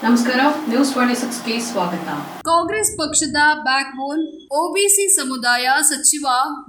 ನಮಸ್ಕಾರ, ನ್ಯೂಸ್ 26ಗೆ ಸ್ವಾಗತ. ಕಾಂಗ್ರೆಸ್ ಪಕ್ಷದ ಬ್ಯಾಕ್ ಬೋನ್ ಒಬಿಸಿ ಸಮುದಾಯ ಸಚಿವ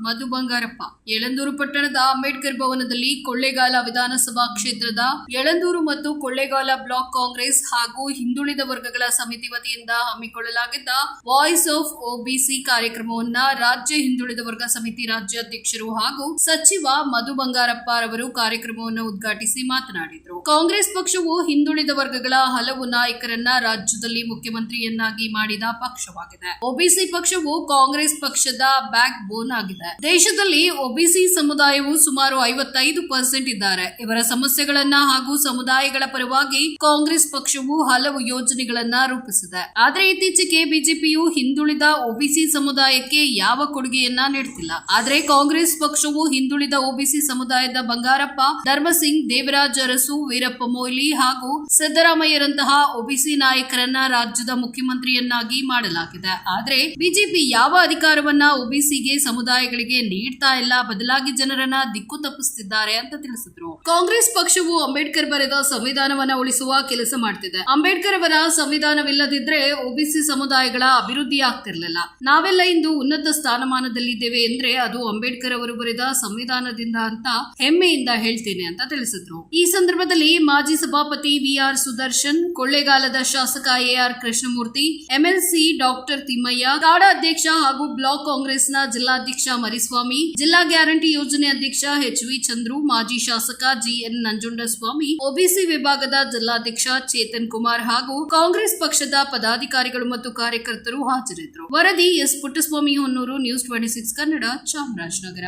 ಮಧು ಬಂಗಾರಪ್ಪ ಯಳಂದೂರು ಪಟ್ಟಣದ ಅಂಬೇಡ್ಕರ್ ಭವನದಲ್ಲಿ ಕೊಳ್ಳೇಗಾಲ ವಿಧಾನಸಭಾ ಕ್ಷೇತ್ರದ ಯಳಂದೂರು ಮತ್ತು ಕೊಳ್ಳೇಗಾಲ ಬ್ಲಾಕ್ ಕಾಂಗ್ರೆಸ್ ಹಾಗೂ ಹಿಂದುಳಿದ ವರ್ಗಗಳ ಸಮಿತಿ ವತಿಯಿಂದ ಹಮ್ಮಿಕೊಳ್ಳಲಾಗಿದ್ದ ವಾಯ್ಸ್ ಆಫ್ ಒಬಿಸಿ ಕಾರ್ಯಕ್ರಮವನ್ನ ರಾಜ್ಯ ಹಿಂದುಳಿದ ವರ್ಗ ಸಮಿತಿ ರಾಜ್ಯಾಧ್ಯಕ್ಷರು ಹಾಗೂ ಸಚಿವ ಮಧು ಬಂಗಾರಪ್ಪ ರವರು ಕಾರ್ಯಕ್ರಮವನ್ನು ಉದ್ಘಾಟಿಸಿ ಮಾತನಾಡಿದರು. ಕಾಂಗ್ರೆಸ್ ಪಕ್ಷವು ಹಿಂದುಳಿದ ವರ್ಗಗಳ ಹಲವು ನಾಯಕರನ್ನ ರಾಜ್ಯದಲ್ಲಿ ಮುಖ್ಯಮಂತ್ರಿಯನ್ನಾಗಿ ಮಾಡಿದ ಪಕ್ಷವಾಗಿದೆ. ಒಬಿಸಿ ಪಕ್ಷವು ಕಾಂಗ್ರೆಸ್ ಪಕ್ಷದ ಬ್ಯಾಕ್ ಬೋನ್ ಆಗಿದೆ. ದೇಶದಲ್ಲಿ ಒಬಿಸಿ ಸಮುದಾಯವು ಸುಮಾರು 55% ಇದ್ದಾರೆ. ಇವರ ಸಮಸ್ಯೆಗಳನ್ನ ಹಾಗೂ ಸಮುದಾಯಗಳ ಪರವಾಗಿ ಕಾಂಗ್ರೆಸ್ ಪಕ್ಷವು ಹಲವು ಯೋಜನೆಗಳನ್ನ ರೂಪಿಸಿದೆ. ಆದರೆ ಇತ್ತೀಚೆಗೆ ಬಿಜೆಪಿಯು ಹಿಂದುಳಿದ ಒಬಿಸಿ ಸಮುದಾಯಕ್ಕೆ ಯಾವ ಕೊಡುಗೆಯನ್ನ ನೀಡುತ್ತಿಲ್ಲ. ಆದರೆ ಕಾಂಗ್ರೆಸ್ ಪಕ್ಷವು ಹಿಂದುಳಿದ ಒಬಿಸಿ ಸಮುದಾಯದ ಬಂಗಾರಪ್ಪ, ಧರ್ಮಸಿಂಗ್, ದೇವರಾಜ ಅರಸು, ವೀರಪ್ಪ ಮೊಯ್ಲಿ ಹಾಗೂ ಸಿದ್ದರಾಮಯ್ಯರಂತಹ ಒಬಿಸಿ ನಾಯಕರನ್ನ ರಾಜ್ಯದ ಮುಖ್ಯಮಂತ್ರಿಯನ್ನಾಗಿ ಮಾಡಲಾಗಿದೆ. ಆದರೆ ಬಿಜೆಪಿ ಯಾವ ಅಧಿಕಾರವನ್ನ ಒಬಿಸಿಗೆ ಸಮುದಾಯಗಳಿಗೆ ನೀಡ್ತಾ ಇಲ್ಲ, ಬದಲಾಗಿ ಜನರನ್ನ ದಿಕ್ಕು ತಪ್ಪಿಸುತ್ತಿದ್ದಾರೆ ಅಂತ ತಿಳಿಸಿದ್ರು. ಕಾಂಗ್ರೆಸ್ ಪಕ್ಷವು ಅಂಬೇಡ್ಕರ್ ಬರೆದ ಸಂವಿಧಾನವನ್ನ ಉಳಿಸುವ ಕೆಲಸ ಮಾಡ್ತಿದೆ. ಅಂಬೇಡ್ಕರ್ ಅವರ ಸಂವಿಧಾನವಿಲ್ಲದಿದ್ರೆ ಒಬಿಸಿ ಸಮುದಾಯಗಳ ಅಭಿವೃದ್ಧಿ ಆಗ್ತಿರ್ಲಿಲ್ಲ. ನಾವೆಲ್ಲ ಇಂದು ಉನ್ನತ ಸ್ಥಾನಮಾನದಲ್ಲಿದ್ದೇವೆ ಅಂದ್ರೆ ಅದು ಅಂಬೇಡ್ಕರ್ ಅವರು ಬರೆದ ಸಂವಿಧಾನದಿಂದ ಅಂತ ಹೆಮ್ಮೆಯಿಂದ ಹೇಳ್ತೇನೆ ಅಂತ ತಿಳಿಸಿದ್ರು. ಈ ಸಂದರ್ಭದಲ್ಲಿ ಮಾಜಿ ಸಭಾಪತಿ ವಿಆರ್ ಸುದರ್ಶನ್, ಕೊಳ್ಳೇಗಾಲದ ಶಾಸಕ AR Krishnamurthy, MLC doctor Thimmaiah, CADA ಅಧ್ಯಕ್ಷ ಹಾಗೂ ಬ್ಲಾಕ್ ಕಾಂಗ್ರೆಸ್ನ ಜಿಲ್ಲಾಧ್ಯಕ್ಷ ಮರಿಸ್ವಾಮಿ, ಜಿಲ್ಲಾ ಗ್ಯಾರಂಟಿ ಯೋಜನೆ ಅಧ್ಯಕ್ಷ ಎಚ್.ವಿ. ಚಂದ್ರು, ಮಾಜಿ ಶಾಸಕ ಜಿಎನ್ ನಂಜುಂಡಸ್ವಾಮಿ, ಒಬಿಸಿ ವಿಭಾಗದ ಜಿಲ್ಲಾಧ್ಯಕ್ಷ ಚೇತನ್ ಕುಮಾರ್ ಹಾಗೂ ಕಾಂಗ್ರೆಸ್ ಪಕ್ಷದ ಪದಾಧಿಕಾರಿಗಳು ಮತ್ತು ಕಾರ್ಯಕರ್ತರು ಹಾಜರಿದ್ದರು. ವರದಿ ಎಸ್ ಪುಟ್ಟಸ್ವಾಮಿ ಹೊನ್ನೂರು, ನ್ಯೂಸ್ 26 ಕನ್ನಡ, ಚಾಮರಾಜನಗರ.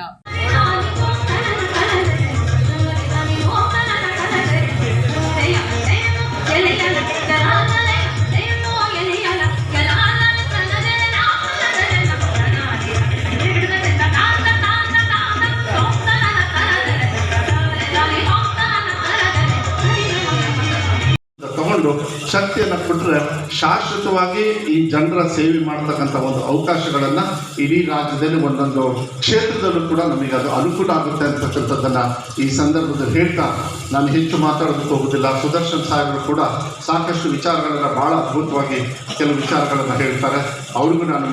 ತಗೊಂಡು ಶಕ್ತಿಯನ್ನು ಕೊಟ್ಟರೆ ಶಾಶ್ವತವಾಗಿ ಈ ಜನರ ಸೇವೆ ಮಾಡತಕ್ಕಂಥ ಒಂದು ಅವಕಾಶಗಳನ್ನು ಇಡೀ ರಾಜ್ಯದಲ್ಲಿ ಒಂದೊಂದು ಕ್ಷೇತ್ರದಲ್ಲೂ ಕೂಡ ನಮಗೆ ಅದು ಅನುಕೂಲ ಆಗುತ್ತೆ ಅಂತಕ್ಕಂಥದ್ದನ್ನು ಈ ಸಂದರ್ಭದಲ್ಲಿ ಹೇಳ್ತಾ ನಾನು ಹೆಚ್ಚು ಮಾತಾಡೋದಕ್ಕೆ ಹೋಗೋದಿಲ್ಲ. ಸುದರ್ಶನ್ ಸಾಹೇಬರು ಕೂಡ ಸಾಕಷ್ಟು ವಿಚಾರಗಳನ್ನು ಭಾಳ ಅದ್ಭುತವಾಗಿ ಕೆಲವು ವಿಚಾರಗಳನ್ನು ಹೇಳ್ತಾರೆ. ಅವ್ರಿಗೂ ನಾನು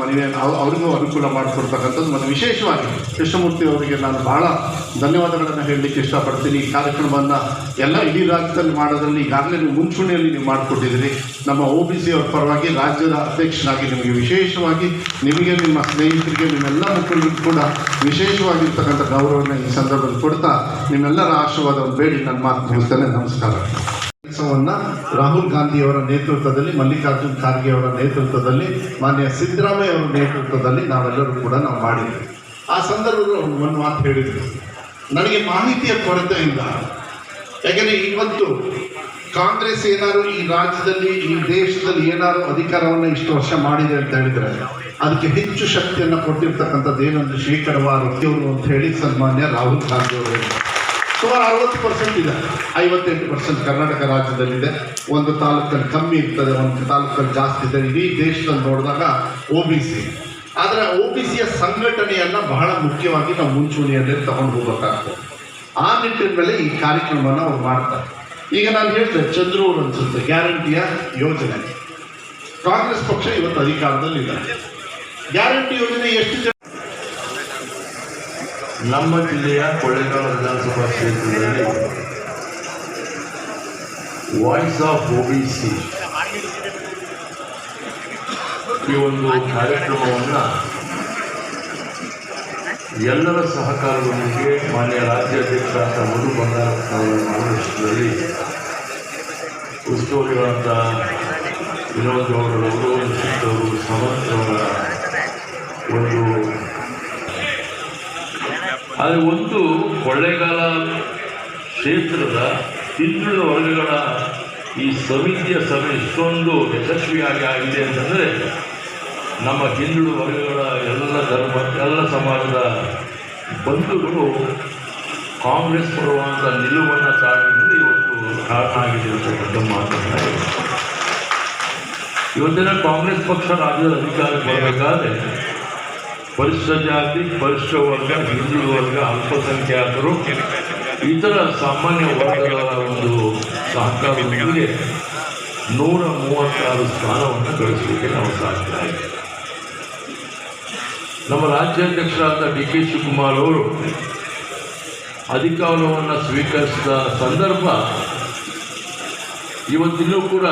ಅವ್ರಿಗೂ ಅನುಕೂಲ ಮಾಡಿಕೊಡ್ತಕ್ಕಂಥದ್ದು ಮತ್ತು ವಿಶೇಷವಾಗಿ ಕೃಷ್ಣಮೂರ್ತಿ ಅವರಿಗೆ ನಾನು ಭಾಳ ಧನ್ಯವಾದಗಳನ್ನು ಹೇಳಲಿಕ್ಕೆ ಇಷ್ಟಪಡ್ತೀನಿ. ಈ ಕಾರ್ಯಕ್ರಮವನ್ನು ಎಲ್ಲ ಇಡೀ ರಾಜ್ಯದಲ್ಲಿ ಮಾಡೋದ್ರಲ್ಲಿ ಈಗಾಗಲೇ ನೀವು ಮುಂಚೂಣಿಯಲ್ಲಿ ನೀವು ಮಾಡಿಕೊಟ್ಟಿದ್ದೀರಿ. ನಮ್ಮ ಒಬಿಸಿ ಅವ್ರ ಪರವಾಗಿ ರಾಜ್ಯದ ಅಧ್ಯಕ್ಷನಾಗಿ ನಿಮಗೆ ವಿಶೇಷವಾಗಿ ನಿಮಗೆ, ನಿಮ್ಮ ಸ್ನೇಹಿತರಿಗೆ, ನಿಮ್ಮೆಲ್ಲ ಮುಖಂಡರಿಗೂ ಕೂಡ ವಿಶೇಷವಾಗಿರ್ತಕ್ಕಂಥ ಗೌರವವನ್ನು ಈ ಸಂದರ್ಭದಲ್ಲಿ ಕೊಡ್ತಾ ನಿಮ್ಮೆಲ್ಲರ ಆಶೀರ್ವಾದವನ್ನು ಬೇಡಿ ನನ್ನ ಮಾತು ಮುಗಿಸ್ತೇನೆ. ನಮಸ್ಕಾರ. ಕೆಲಸವನ್ನು ರಾಹುಲ್ ಗಾಂಧಿ ಅವರ ನೇತೃತ್ವದಲ್ಲಿ, ಮಲ್ಲಿಕಾರ್ಜುನ್ ಖರ್ಗೆ ಅವರ ನೇತೃತ್ವದಲ್ಲಿ, ಮಾನ್ಯ ಸಿದ್ದರಾಮಯ್ಯ ಅವರ ನೇತೃತ್ವದಲ್ಲಿ ನಾವೆಲ್ಲರೂ ಕೂಡ ನಾವು ಮಾಡಿದ್ವಿ. ಆ ಸಂದರ್ಭದಲ್ಲಿ ಒಂದು ಮಾತು ಹೇಳಿದರು, ನನಗೆ ಮಾಹಿತಿಯ ಕೊರತೆಯಿಂದ, ಯಾಕೆಂದರೆ ಇವತ್ತು ಕಾಂಗ್ರೆಸ್ ಏನಾದ್ರು ಈ ರಾಜ್ಯದಲ್ಲಿ, ಈ ದೇಶದಲ್ಲಿ ಏನಾದ್ರು ಅಧಿಕಾರವನ್ನು ಇಷ್ಟು ವರ್ಷ ಮಾಡಿದೆ ಅಂತ ಹೇಳಿದರೆ ಅದಕ್ಕೆ ಹೆಚ್ಚು ಶಕ್ತಿಯನ್ನು ಕೊಟ್ಟಿರ್ತಕ್ಕಂಥದ್ದು ಏನಂದ್ರೆ ಶೇಕಡವಾರು ಅಂತ ಹೇಳಿ ಸನ್ಮಾನ್ಯ ರಾಹುಲ್ ಗಾಂಧಿ ಅವರು ಸುಮಾರು 60% ಇದೆ. 58% ಕರ್ನಾಟಕ ರಾಜ್ಯದಲ್ಲಿದೆ. ಒಂದು ತಾಲೂಕಲ್ಲಿ ಕಮ್ಮಿ ಇರ್ತದೆ, ಒಂದು ತಾಲೂಕಲ್ಲಿ ಜಾಸ್ತಿ ಇದೆ. ಇಡೀ ದೇಶದಲ್ಲಿ ನೋಡಿದಾಗ ಒಬಿಸಿ. ಆದರೆ ಒಬಿಸಿಯ ಸಂಘಟನೆಯನ್ನು ಬಹಳ ಮುಖ್ಯವಾಗಿ ನಾವು ಮುಂಚೂಣಿಯಲ್ಲಿ ತಗೊಂಡು ಹೋಗಬೇಕಾಗ್ತದೆ. ಆ ನಿಟ್ಟಿನಲ್ಲಿ ಈ ಕಾರ್ಯಕ್ರಮವನ್ನು ಅವ್ರು ಮಾಡ್ತಾರೆ. ಈಗ ನಾನು ಹೇಳಿದೆ, ಚಂದ್ರು ಅವರು ಅನಿಸುತ್ತೆ ಗ್ಯಾರಂಟಿಯ ಯೋಜನೆ. ಕಾಂಗ್ರೆಸ್ ಪಕ್ಷ ಇವತ್ತು ಅಧಿಕಾರದಲ್ಲಿದೆ. ಗ್ಯಾರಂಟಿ ಯೋಜನೆ ಎಷ್ಟು ಜನ ನಮ್ಮ ಜಿಲ್ಲೆಯ ಕೊಳ್ಳೇಗಾಲ ವಿಧಾನಸಭಾ ಕ್ಷೇತ್ರದಲ್ಲಿ ವಾಯ್ಸ್ ಆಫ್ ಒಬಿಸಿ ಈ ಒಂದು ಕಾರ್ಯಕ್ರಮವನ್ನು ಎಲ್ಲರ ಸಹಕಾರದೊಂದಿಗೆ ಮಾನ್ಯ ರಾಜ್ಯಾಧ್ಯಕ್ಷರಾದ ಮಧು ಬಂಗಾರಪ್ಪ ಅವರ ಮಾರ್ಗದರ್ಶನದಲ್ಲಿ ಉಸ್ತುವಾರಿಗಳಾದ ವಿನೋದ್ ಗೌಡರವರು, ಅವರು, ಸಮರ್ಥ ಅವರ ಒಂದು ಕೊಳ್ಳೇಗಾಲ ಕ್ಷೇತ್ರದ ಹಿಂದುಳಿದ ವರ್ಗಗಳ ಈ ಸಮಿತಿಯ ಸಭೆ ಇಷ್ಟೊಂದು ಯಶಸ್ವಿಯಾಗಿ ಆಗಿದೆ ಅಂತಂದರೆ ನಮ್ಮ ಹಿಂದುಳಿದ ವರ್ಗಗಳ ಎಲ್ಲ ಧರ್ಮ, ಎಲ್ಲ ಸಮಾಜದ ಬಂಧುಗಳು ಕಾಂಗ್ರೆಸ್ ಪರವಾದ ನಿಲುವನ್ನು ತಾಳಿದ್ರೆ ಇವತ್ತು ಕಾರಣ ಆಗಿದೆ ಅಂತಕ್ಕಂಥ ಮಾತನ್ನು ಇವತ್ತಿನ ಕಾಂಗ್ರೆಸ್ ಪಕ್ಷ ರಾಜ್ಯದ ಅಧಿಕಾರಕ್ಕೆ ಬರಬೇಕಾದ್ರೆ ಪರಿಶಿಷ್ಟ ಜಾತಿ, ಪರಿಶಿಷ್ಟ ವರ್ಗ, ಹಿಂದುಳಿದ ವರ್ಗ, ಅಲ್ಪಸಂಖ್ಯಾತರು, ಇತರ ಸಾಮಾನ್ಯ ವರ್ಗಗಳ ಒಂದು ಸಹಕಾರದೊಂದಿಗೆ 136 ಸ್ಥಾನವನ್ನು ಗಳಿಸಲಿಕ್ಕೆ ನಾವು ಸಾಧ್ಯ ಆಯಿತು. ನಮ್ಮ ರಾಜ್ಯಾಧ್ಯಕ್ಷರಾದ ಡಿ ಕೆ ಶಿವಕುಮಾರ್ ಅವರು ಅಧಿಕಾರವನ್ನು ಸ್ವೀಕರಿಸಿದ ಸಂದರ್ಭ ಇವತ್ತಿನ್ನೂ ಕೂಡ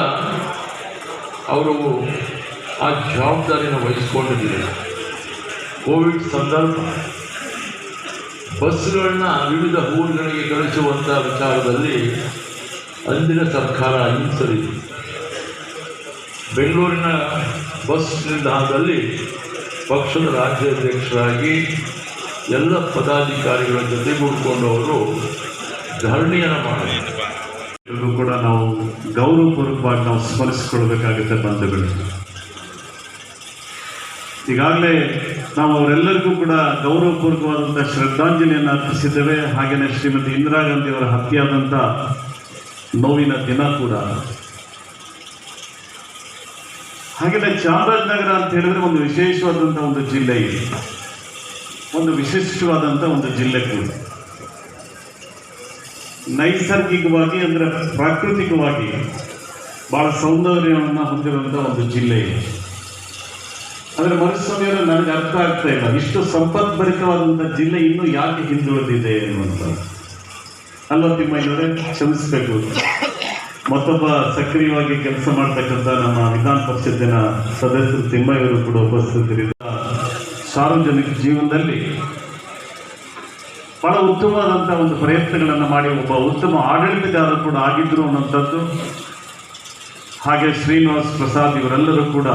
ಅವರು ಆ ಜವಾಬ್ದಾರಿಯನ್ನು ವಹಿಸ್ಕೊಂಡಿದ್ದಾರೆ. ಕೋವಿಡ್ ಸಂದರ್ಭ ಬಸ್ಗಳನ್ನ ವಿವಿಧ ಊರುಗಳಿಗೆ ಕಳಿಸುವಂಥ ವಿಚಾರದಲ್ಲಿ ಅಂದಿನ ಸರ್ಕಾರ ಹಿಂಸರಿತು. ಬೆಂಗಳೂರಿನ ಬಸ್ ನಿಲ್ದಾಣದಲ್ಲಿ ಪಕ್ಷದ ರಾಜ್ಯಾಧ್ಯಕ್ಷರಾಗಿ ಎಲ್ಲ ಪದಾಧಿಕಾರಿಗಳ ಜೊತೆಗೂಡಿಕೊಂಡು ಅವರು ಧರಣಿಯನ್ನು ಮಾಡಿದರು. ಎಲ್ಲರೂ ಕೂಡ ನಾವು ಗೌರವಪೂರ್ವಕವಾಗಿ ನಾವು ಸ್ಮರಿಸಿಕೊಳ್ಬೇಕಾಗುತ್ತೆ ಬಂಧುಗಳು. ಈಗಾಗಲೇ ನಾವು ಅವರೆಲ್ಲರಿಗೂ ಕೂಡ ಗೌರವಪೂರ್ವಕವಾದಂಥ ಶ್ರದ್ಧಾಂಜಲಿಯನ್ನು ಅರ್ಪಿಸಿದ್ದೇವೆ. ಹಾಗೆಯೇ ಶ್ರೀಮತಿ ಇಂದಿರಾ ಗಾಂಧಿ ಅವರ ಹತ್ಯೆಯಾದಂಥ ನೋವಿನ ದಿನ ಕೂಡ. ಹಾಗೆಯೇ ಚಾಮರಾಜನಗರ ಅಂತ ಹೇಳಿದ್ರೆ ಒಂದು ವಿಶೇಷವಾದಂಥ ಒಂದು ಜಿಲ್ಲೆ ಇದೆ, ಒಂದು ವಿಶಿಷ್ಟವಾದಂಥ ಒಂದು ಜಿಲ್ಲೆ ಕೂಡ. ನೈಸರ್ಗಿಕವಾಗಿ ಅಂದರೆ ಪ್ರಾಕೃತಿಕವಾಗಿ ಭಾಳ ಸೌಂದರ್ಯವನ್ನು ಹೊಂದಿರುವಂಥ ಒಂದು ಜಿಲ್ಲೆ ಇದೆ. ಆದರೆ ಮರುಸ್ವಾಮಿಯವರು ನನಗೆ ಅರ್ಥ ಆಗ್ತಾ ಇಲ್ಲ, ಇಷ್ಟು ಸಂಪದ್ಭರಿತವಾದಂಥ ಜಿಲ್ಲೆ ಇನ್ನೂ ಯಾಕೆ ಹಿಂದುಳಿದಿದೆ ಅನ್ನುವಂಥದ್ದು. ಅಲ್ವಾ ತಿಮ್ಮಯ್ಯನವರೇ? ಕ್ಷಮಿಸಬೇಕು. ಮತ್ತೊಬ್ಬ ಸಕ್ರಿಯವಾಗಿ ಕೆಲಸ ಮಾಡ್ತಕ್ಕಂಥ ನಮ್ಮ ವಿಧಾನ ಪರಿಷತ್ತಿನ ಸದಸ್ಯರು ತಿಮ್ಮಯ್ಯವರು ಕೂಡ ಉಪಸ್ಥಿತರಿದ್ದ ಸಾರ್ವಜನಿಕ ಜೀವನದಲ್ಲಿ ಬಹಳ ಉತ್ತಮವಾದಂಥ ಒಂದು ಪ್ರಯತ್ನಗಳನ್ನು ಮಾಡಿ ಒಬ್ಬ ಉತ್ತಮ ಆಡಳಿತಗಾರ ಕೂಡ ಆಗಿದ್ರು ಅನ್ನೋಂಥದ್ದು. ಹಾಗೆ ಶ್ರೀನಿವಾಸ್ ಪ್ರಸಾದ್ ಇವರೆಲ್ಲರೂ ಕೂಡ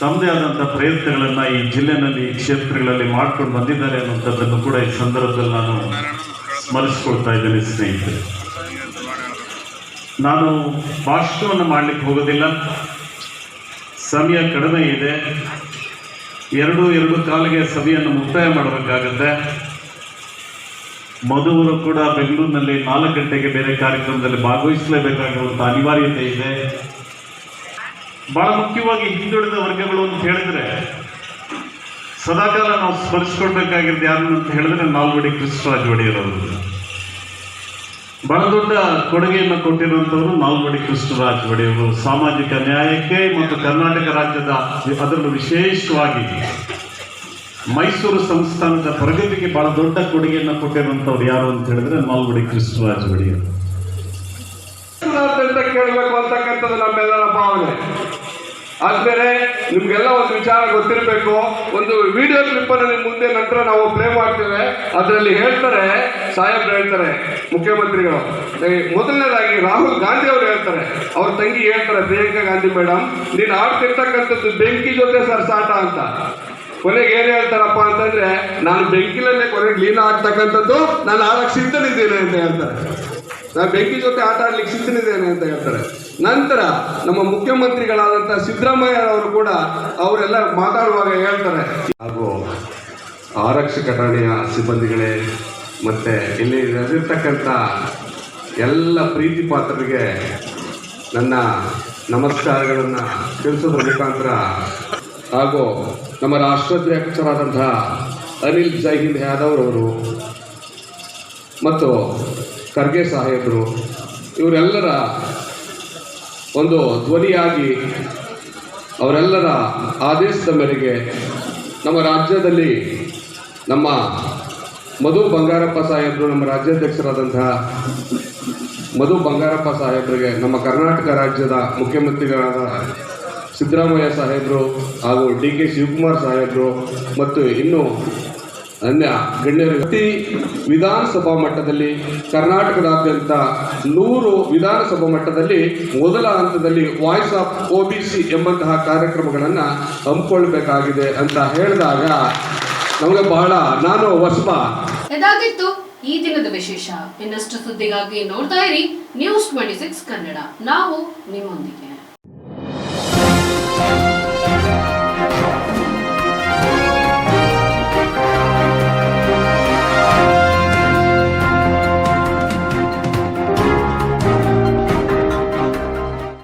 ತಮ್ಮದೇ ಆದಂಥ ಪ್ರಯತ್ನಗಳನ್ನು ಈ ಜಿಲ್ಲೆನಲ್ಲಿ ಈ ಕ್ಷೇತ್ರಗಳಲ್ಲಿ ಮಾಡ್ಕೊಂಡು ಬಂದಿದ್ದಾರೆ ಅನ್ನುವಂಥದ್ದನ್ನು ಕೂಡ ಈ ಸಂದರ್ಭದಲ್ಲಿ ನಾನು ಸ್ಮರಿಸ್ಕೊಳ್ತಾ ಇದ್ದೇನೆ. ಸ್ನೇಹಿತರೆ, ನಾನು ಭಾಷಣವನ್ನು ಮಾಡಲಿಕ್ಕೆ ಹೋಗೋದಿಲ್ಲ, ಸಮಯ ಕಡಿಮೆ ಇದೆ. ಎರಡು ಕಾಲಿಗೆ ಸಭೆಯನ್ನು ಮುಕ್ತಾಯ ಮಾಡಬೇಕಾಗತ್ತೆ. ಮಧುವರು ಕೂಡ ಬೆಂಗಳೂರಿನಲ್ಲಿ 4 ಗಂಟೆಗೆ ಬೇರೆ ಕಾರ್ಯಕ್ರಮದಲ್ಲಿ ಭಾಗವಹಿಸಲೇಬೇಕಾಗಿರುವಂಥ ಅನಿವಾರ್ಯತೆ ಇದೆ. ಬಹಳ ಮುಖ್ಯವಾಗಿ ಹಿಂದುಳಿದ ವರ್ಗಗಳು ಅಂತ ಹೇಳಿದ್ರೆ ಸದಾಕಾಲ ನಾವು ಸ್ಮರಿಸ್ಕೊಳ್ಬೇಕಾಗಿರೋದು ಯಾರು ಅಂತ ಹೇಳಿದ್ರೆ ನಾಲ್ವಡಿ ಕೃಷ್ಣರಾಜ ಒಡೆಯರ್ ಅವರು. ಬಹಳ ದೊಡ್ಡ ಕೊಡುಗೆಯನ್ನು ಕೊಟ್ಟಿರುವಂಥವರು ನಾಲ್ವಡಿ ಕೃಷ್ಣರಾಜ ಒಡೆಯರು ಸಾಮಾಜಿಕ ನ್ಯಾಯಕ್ಕೆ ಮತ್ತು ಕರ್ನಾಟಕ ರಾಜ್ಯದ ಅದರಲ್ಲೂ ವಿಶೇಷವಾಗಿ ಮೈಸೂರು ಸಂಸ್ಥಾನದ ಪ್ರಗತಿಗೆ ಬಹಳ ದೊಡ್ಡ ಕೊಡುಗೆಯನ್ನು ಕೊಟ್ಟಿರುವಂಥವ್ರು ಯಾರು ಅಂತ ಹೇಳಿದ್ರೆ ನಾಲ್ವಡಿ ಕೃಷ್ಣರಾಜ ಒಡೆಯರು. ಕೇಳಬೇಕು ಅಂತಕ್ಕಂಥದ್ದು ನಮ್ಮೆಲ್ಲರ ಭಾವನೆ. ಆದ್ಮೇಲೆ ನಿಮ್ಗೆಲ್ಲ ಒಂದು ವಿಚಾರ ಗೊತ್ತಿರಬೇಕು. ಒಂದು ವಿಡಿಯೋ ಕ್ಲಿಪ್ ಅನ್ನು ನಿಮ್ಮ ಮುಂದೆ ನಂತರ ನಾವು ಪ್ಲೇ ಮಾಡ್ತೇವೆ. ಅದರಲ್ಲಿ ಹೇಳ್ತಾರೆ, ಸಾಹೇಬ್ರು ಹೇಳ್ತಾರೆ, ಮುಖ್ಯಮಂತ್ರಿಗಳು ಮೊದಲನೇದಾಗಿ ರಾಹುಲ್ ಗಾಂಧಿ ಅವರು ಹೇಳ್ತಾರೆ, ಅವ್ರ ತಂಗಿ ಹೇಳ್ತಾರೆ ಪ್ರಿಯಾಂಕಾ ಗಾಂಧಿ ಮೇಡಮ್, ನೀನು ಆಡ್ತಿರ್ತಕ್ಕಂಥದ್ದು ಬೆಂಕಿ ಜೊತೆ ಸರ್ಸಾಟ ಅಂತ. ಕೊನೆಗೆ ಏನು ಹೇಳ್ತಾರಪ್ಪ ಅಂತಂದ್ರೆ, ನಾನು ಬೆಂಕಿಲಲ್ಲೇ ಕೊನೆಗೆ ಲೀನ ಆಗ್ತಕ್ಕಂಥದ್ದು, ನಾನು ಆಡಕ್ಕೆ ಸಿದ್ಧನಿದ್ದೇನೆ ಅಂತ ಹೇಳ್ತಾರೆ. ನಾನು ಬೆಂಕಿ ಜೊತೆ ಆಟ ಆಡ್ಲಿಕ್ಕೆ ಸಿದ್ಧನಿದ್ದೇನೆ ಅಂತ ಹೇಳ್ತಾರೆ. ನಂತರ ನಮ್ಮ ಮುಖ್ಯಮಂತ್ರಿಗಳಾದಂಥ ಸಿದ್ದರಾಮಯ್ಯ ಅವರು ಕೂಡ ಅವರೆಲ್ಲ ಮಾತಾಡುವಾಗ ಹೇಳ್ತಾರೆ, ಹಾಗೂ ಆರಕ್ಷಕ ಠಾಣೆಯ ಸಿಬ್ಬಂದಿಗಳೇ ಮತ್ತು ಇಲ್ಲಿ ನೆರೆದಿರ್ತಕ್ಕಂಥ ಎಲ್ಲ ಪ್ರೀತಿ ಪಾತ್ರರಿಗೆ ನನ್ನ ನಮಸ್ಕಾರಗಳನ್ನು ತಿಳಿಸೋದ್ರ ಮುಖಾಂತರ, ಹಾಗೂ ನಮ್ಮ ರಾಷ್ಟ್ರಾಧ್ಯಕ್ಷರಾದಂತಹ ಅನಿಲ್ ಜೈ ಹಿಂದ್ ಯಾದವ್ ಅವರು ಮತ್ತು ಖರ್ಗೆ ಸಾಹೇಬರು ಇವರೆಲ್ಲರ ಒಂದು ಧ್ವನಿಯಾಗಿ ಅವರೆಲ್ಲರ ಆದೇಶದ ಮೇರೆಗೆ ನಮ್ಮ ರಾಜ್ಯದಲ್ಲಿ ನಮ್ಮ ಮಧು ಬಂಗಾರಪ್ಪ ಸಾಹೇಬರು, ನಮ್ಮ ರಾಜ್ಯಾಧ್ಯಕ್ಷರಾದಂತಹ ಮಧು ಬಂಗಾರಪ್ಪ ಸಾಹೇಬರಿಗೆ, ನಮ್ಮ ಕರ್ನಾಟಕ ರಾಜ್ಯದ ಮುಖ್ಯಮಂತ್ರಿಗಳಾದ ಸಿದ್ದರಾಮಯ್ಯ ಸಾಹೇಬರು ಹಾಗೂ ಡಿ ಕೆ ಶಿವಕುಮಾರ್ ಸಾಹೇಬರು ಮತ್ತು ಇನ್ನೂ ಅನ್ಯ ಗಣ್ಯರು ವಿಧಾನಸಭಾ ಮಟ್ಟದಲ್ಲಿ ಕರ್ನಾಟಕದಾದ್ಯಂತ 100 ವಿಧಾನಸಭಾ ಮಟ್ಟದಲ್ಲಿ ಮೊದಲ ಹಂತದಲ್ಲಿ ವಾಯ್ಸ್ ಆಫ್ OBC ಎಂಬಂತಹ ಕಾರ್ಯಕ್ರಮಗಳನ್ನು ಹಮ್ಮಿಕೊಳ್ಳಬೇಕಾಗಿದೆ ಅಂತ ಹೇಳಿದಾಗ ನಮಗೆ ಬಹಳ ನಾನು ಹೊಸಬ. ಇದಾಗಿತ್ತು ಈ ದಿನದ ವಿಶೇಷ. ಇನ್ನಷ್ಟು ಸುದ್ದಿಗಾಗಿ ನೋಡ್ತಾ ಇರಿ News 26 ಕನ್ನಡ. ನಾವು ನಿಮ್ಮೊಂದಿಗೆ.